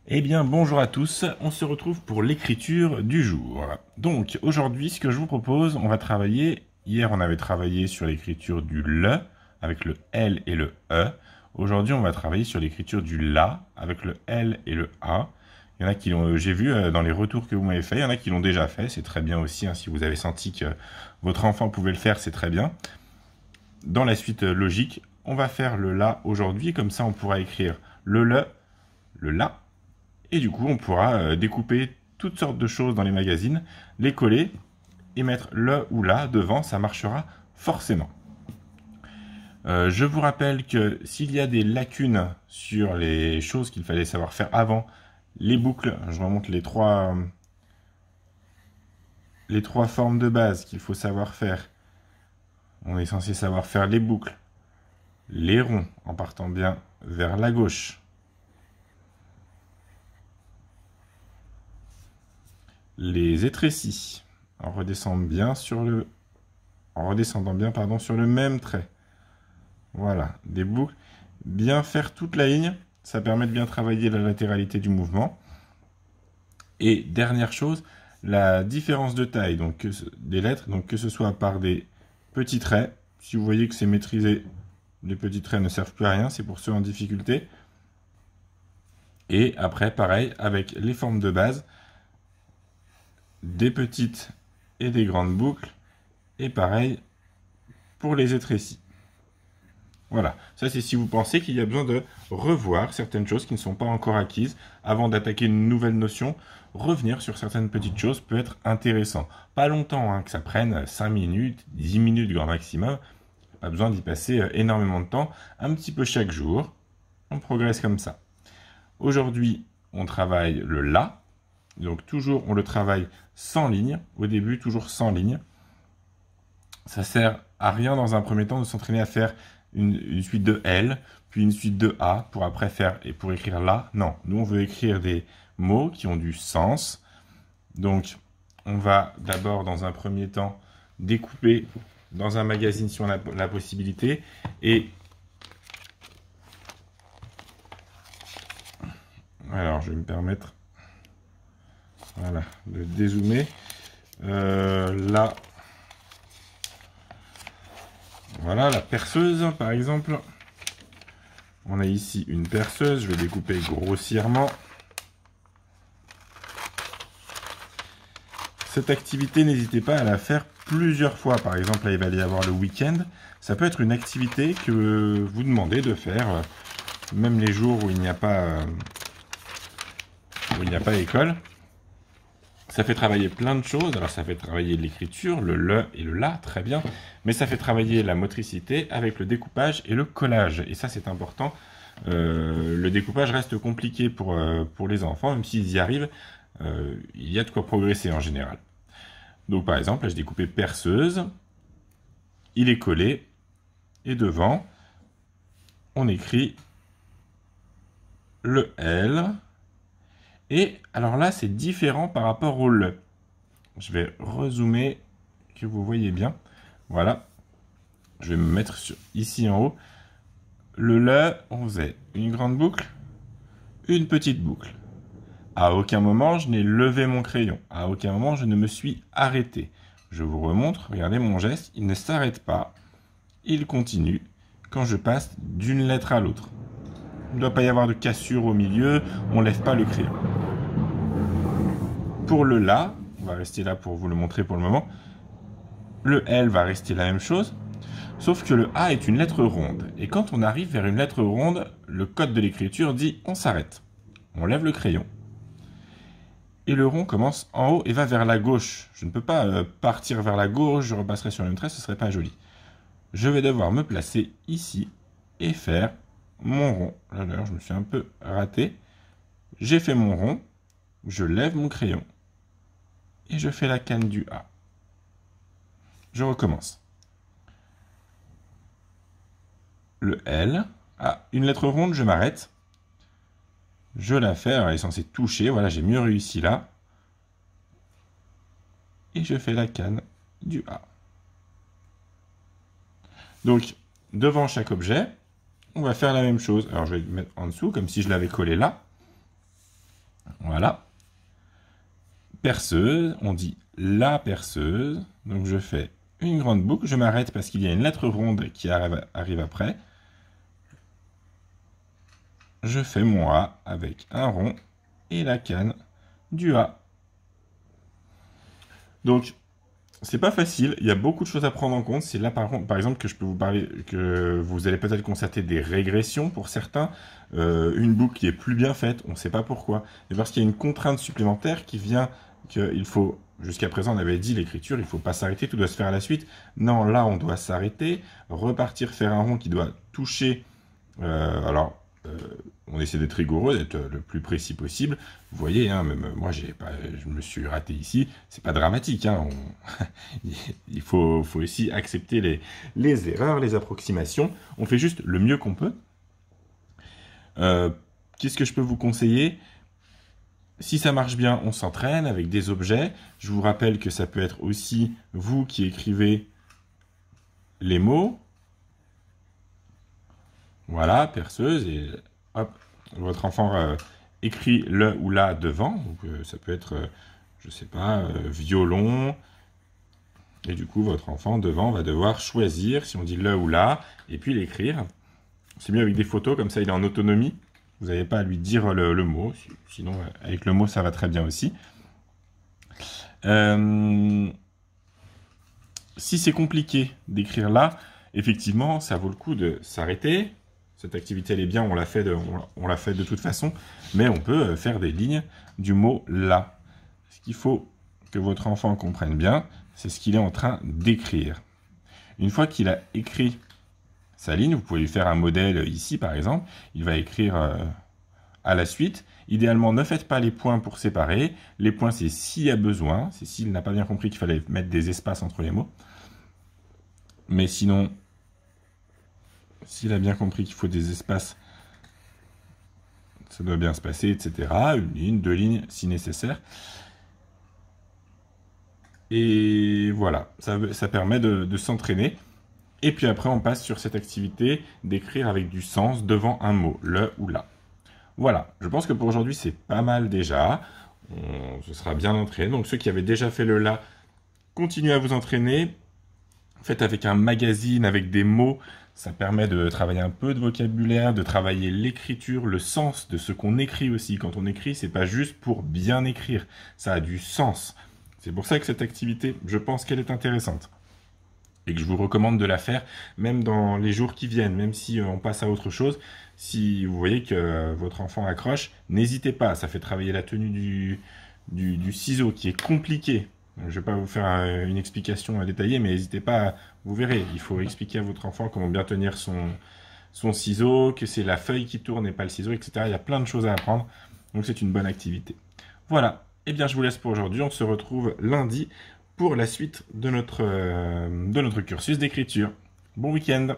Eh bien, bonjour à tous, on se retrouve pour l'écriture du jour. Donc, aujourd'hui, ce que je vous propose, on va travailler, hier on avait travaillé sur l'écriture du LE, avec le L et le E. Aujourd'hui, on va travailler sur l'écriture du LA, avec le L et le A. Il y en a qui l'ont, j'ai vu dans les retours que vous m'avez fait, il y en a qui l'ont déjà fait, c'est très bien aussi, hein, si vous avez senti que votre enfant pouvait le faire, c'est très bien. Dans la suite logique, on va faire le LA aujourd'hui, comme ça on pourra écrire le LE, le LA, et du coup, on pourra découper toutes sortes de choses dans les magazines, les coller et mettre le ou là devant, ça marchera forcément. Je vous rappelle que s'il y a des lacunes sur les choses qu'il fallait savoir faire avant, les boucles, je remonte les trois formes de base qu'il faut savoir faire. On est censé savoir faire les boucles, les ronds en partant bien vers la gauche, les étrécis en redescendant bien sur le même trait. Voilà, des boucles. Bien faire toute la ligne, ça permet de bien travailler la latéralité du mouvement. Et dernière chose, la différence de taille donc, des lettres, donc que ce soit par des petits traits, si vous voyez que c'est maîtrisé, les petits traits ne servent plus à rien, c'est pour ceux en difficulté. Et après, pareil, avec les formes de base, des petites et des grandes boucles, et pareil pour les étrécis. Voilà, ça c'est si vous pensez qu'il y a besoin de revoir certaines choses qui ne sont pas encore acquises avant d'attaquer une nouvelle notion. Revenir sur certaines petites choses peut être intéressant. Pas longtemps, hein, que ça prenne 5 minutes, 10 minutes grand maximum. Pas besoin d'y passer énormément de temps, un petit peu chaque jour. On progresse comme ça. Aujourd'hui, on travaille le La. Donc toujours, on le travaille sans ligne. Au début, toujours sans ligne. Ça sert à rien dans un premier temps de s'entraîner à faire une suite de L, puis une suite de A pour après faire et pour écrire là. Non, nous on veut écrire des mots qui ont du sens. Donc on va d'abord dans un premier temps découper dans un magazine si on a la possibilité et alors je vais me permettre voilà, de dézoomer. Là, voilà la perceuse par exemple. On a ici une perceuse, je vais découper grossièrement. Cette activité, n'hésitez pas à la faire plusieurs fois. Par exemple, là, il va y avoir le week-end. Ça peut être une activité que vous demandez de faire, même les jours où il n'y a pas école. Ça fait travailler plein de choses. Alors, ça fait travailler l'écriture, le le et le la, très bien. Mais ça fait travailler la motricité avec le découpage et le collage. Et ça, c'est important. Le découpage reste compliqué pour les enfants, même s'ils y arrivent. Il y a de quoi progresser en général. Donc, par exemple, là, je découpé perceuse. Il est collé. Et devant, on écrit le L. Et alors là, c'est différent par rapport au le. Je vais rezoomer, que vous voyez bien. Voilà. Je vais me mettre ici en haut. Le le, on faisait une grande boucle, une petite boucle. À aucun moment, je n'ai levé mon crayon. À aucun moment, je ne me suis arrêté. Je vous remontre, regardez mon geste, il ne s'arrête pas. Il continue quand je passe d'une lettre à l'autre. Il ne doit pas y avoir de cassure au milieu, on ne lève pas le crayon. Pour le La, on va rester là pour vous le montrer pour le moment. Le L va rester la même chose, sauf que le A est une lettre ronde. Et quand on arrive vers une lettre ronde, le code de l'écriture dit on s'arrête. On lève le crayon. Et le rond commence en haut et va vers la gauche. Je ne peux pas partir vers la gauche, je repasserai sur le même trait, ce ne serait pas joli. Je vais devoir me placer ici et faire mon rond. Là, d'ailleurs, je me suis un peu raté. J'ai fait mon rond, je lève mon crayon et je fais la canne du A. Je recommence. Le L. Ah, une lettre ronde, je m'arrête. Je la fais, alors elle est censée toucher. Voilà, j'ai mieux réussi là. Et je fais la canne du A. Donc, devant chaque objet, on va faire la même chose. Alors, je vais le mettre en dessous, comme si je l'avais collé là. Voilà. Perceuse, on dit la perceuse. Donc je fais une grande boucle, je m'arrête parce qu'il y a une lettre ronde qui arrive après. Je fais mon A avec un rond et la canne du A. Donc, c'est pas facile, il y a beaucoup de choses à prendre en compte. C'est là, par exemple, que je peux vous parler, que vous allez peut-être constater des régressions pour certains. Une boucle qui est plus bien faite, on ne sait pas pourquoi. Et parce qu'il y a une contrainte supplémentaire qui vient, qu'il faut, jusqu'à présent on avait dit l'écriture, il ne faut pas s'arrêter, tout doit se faire à la suite. Non, là on doit s'arrêter, repartir faire un rond qui doit toucher, on essaie d'être rigoureux, d'être le plus précis possible. Vous voyez, hein, même moi, je me suis raté ici. C'est pas dramatique. Hein, il faut aussi accepter les erreurs, les approximations. On fait juste le mieux qu'on peut. Qu'est-ce que je peux vous conseiller? Si ça marche bien, on s'entraîne avec des objets. Je vous rappelle que ça peut être aussi vous qui écrivez les mots. Voilà, perceuse, et hop, votre enfant écrit le ou la devant. Donc, ça peut être, je sais pas, violon. Et du coup, votre enfant devant va devoir choisir si on dit le ou la, et puis l'écrire. C'est mieux avec des photos, comme ça il est en autonomie. Vous n'avez pas à lui dire le mot. Sinon, avec le mot, ça va très bien aussi. Si c'est compliqué d'écrire là, effectivement, ça vaut le coup de s'arrêter. Cette activité, elle est bien, on l'a fait de toute façon, mais on peut faire des lignes du mot « là ». Ce qu'il faut que votre enfant comprenne bien, c'est ce qu'il est en train d'écrire. Une fois qu'il a écrit sa ligne, vous pouvez lui faire un modèle ici, par exemple. Il va écrire à la suite. Idéalement, ne faites pas les points pour séparer. Les points, c'est s'il y a besoin. C'est s'il n'a pas bien compris qu'il fallait mettre des espaces entre les mots. Mais sinon, s'il a bien compris qu'il faut des espaces, ça doit bien se passer, etc. Une ligne, deux lignes, si nécessaire. Et voilà, ça permet de s'entraîner. Et puis après, on passe sur cette activité d'écrire avec du sens devant un mot, le ou la. Voilà, je pense que pour aujourd'hui, c'est pas mal déjà. On se sera bien entraîné. Donc ceux qui avaient déjà fait le la, continuez à vous entraîner. Faites avec un magazine, avec des mots. Ça permet de travailler un peu de vocabulaire, de travailler l'écriture, le sens de ce qu'on écrit aussi. Quand on écrit, c'est pas juste pour bien écrire. Ça a du sens. C'est pour ça que cette activité, je pense qu'elle est intéressante. Et que je vous recommande de la faire, même dans les jours qui viennent, même si on passe à autre chose. Si vous voyez que votre enfant accroche, n'hésitez pas. Ça fait travailler la tenue du ciseau, qui est compliqué. Je ne vais pas vous faire une explication détaillée, mais n'hésitez pas, vous verrez. Il faut expliquer à votre enfant comment bien tenir son ciseau, que c'est la feuille qui tourne et pas le ciseau, etc. Il y a plein de choses à apprendre, donc c'est une bonne activité. Voilà, eh bien je vous laisse pour aujourd'hui. On se retrouve lundi pour la suite de notre cursus d'écriture. Bon week-end!